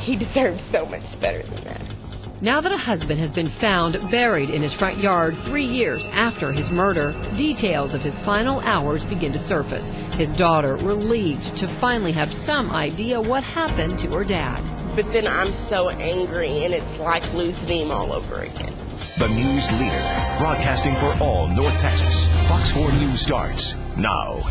He deserves so much better than that. Now that a husband has been found buried in his front yard 3 years after his murder, details of his final hours begin to surface. His daughter relieved to finally have some idea what happened to her dad. But then I'm so angry, and it's like losing him all over again. The news leader, broadcasting for all North Texas. Fox 4 News starts now.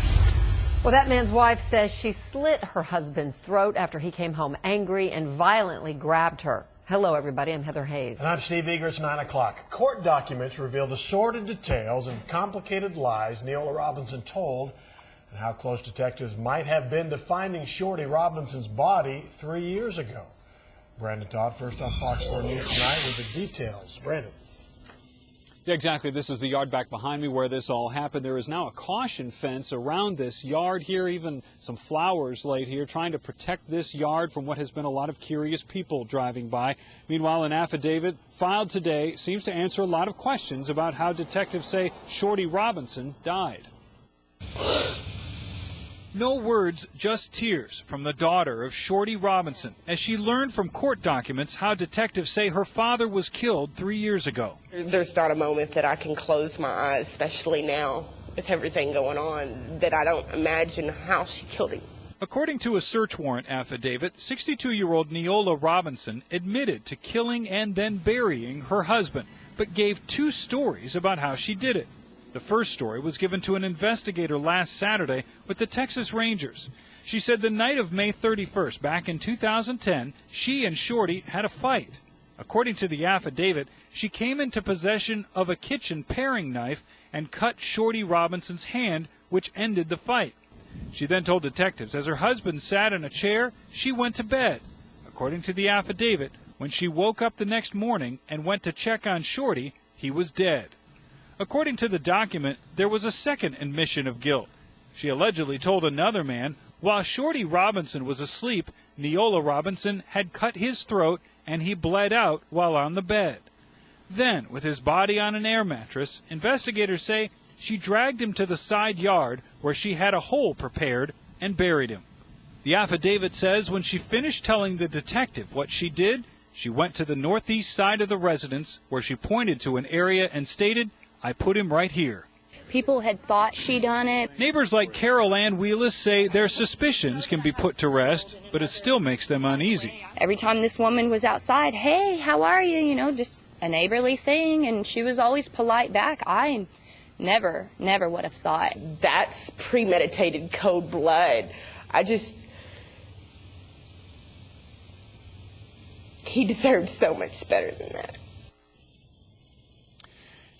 Well, that man's wife says she slit her husband's throat after he came home angry and violently grabbed her. Hello, everybody. I'm Heather Hayes. And I'm Steve Eager. It's 9 o'clock. Court documents reveal the sordid details and complicated lies Neola Robinson told and how close detectives might have been to finding Shorty Robinson's body 3 years ago. Brandon Todd, first on Fox 4 News tonight with the details. Brandon. Yeah, exactly. This is the yard back behind me where this all happened. There is now a caution fence around this yard here, even some flowers laid here, trying to protect this yard from what has been a lot of curious people driving by. Meanwhile, an affidavit filed today seems to answer a lot of questions about how detectives say Shorty Robinson died. No words, just tears from the daughter of Shorty Robinson as she learned from court documents how detectives say her father was killed 3 years ago. There's not a moment that I can close my eyes, especially now with everything going on, that I don't imagine how she killed him. According to a search warrant affidavit, 62-year-old Neola Robinson admitted to killing and then burying her husband, but gave two stories about how she did it. The first story was given to an investigator last Saturday with the Texas Rangers. She said the night of May 31st, back in 2010, she and Shorty had a fight. According to the affidavit, she came into possession of a kitchen paring knife and cut Shorty Robinson's hand, which ended the fight. She then told detectives as her husband sat in a chair, she went to bed. According to the affidavit, when she woke up the next morning and went to check on Shorty, he was dead. According to the document, there was a second admission of guilt. She allegedly told another man, while Shorty Robinson was asleep, Neola Robinson had cut his throat and he bled out while on the bed. Then, with his body on an air mattress, investigators say she dragged him to the side yard where she had a hole prepared and buried him. The affidavit says when she finished telling the detective what she did, she went to the northeast side of the residence where she pointed to an area and stated, "I put him right here." People had thought she done it. Neighbors like Carol Ann Wheelis say their suspicions can be put to rest, but it still makes them uneasy. Every time this woman was outside, hey, how are you? You know, just a neighborly thing, and she was always polite back. I never would have thought. That's premeditated cold blood. He deserves so much better than that.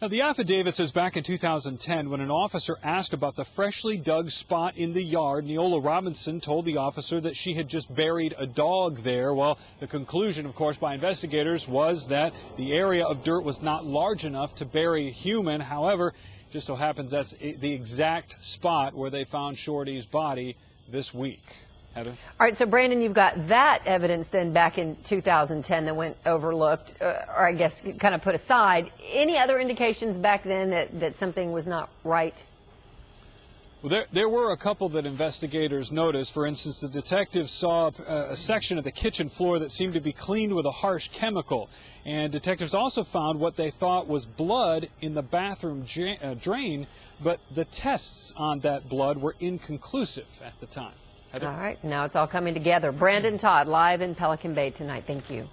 Now, the affidavit says back in 2010, when an officer asked about the freshly dug spot in the yard, Neola Robinson told the officer that she had just buried a dog there. Well, the conclusion, of course, by investigators was that the area of dirt was not large enough to bury a human. However, it just so happens that's the exact spot where they found Shorty's body this week. Heather? All right, so Brandon, you've got that evidence then back in 2010 that went overlooked, or I guess kind of put aside. Any other indications back then that something was not right? Well, there were a couple that investigators noticed. For instance, the detectives saw a section of the kitchen floor that seemed to be cleaned with a harsh chemical. And detectives also found what they thought was blood in the bathroom drain, but the tests on that blood were inconclusive at the time. All right, now it's all coming together. Brandon Todd, live in Pelican Bay tonight. Thank you.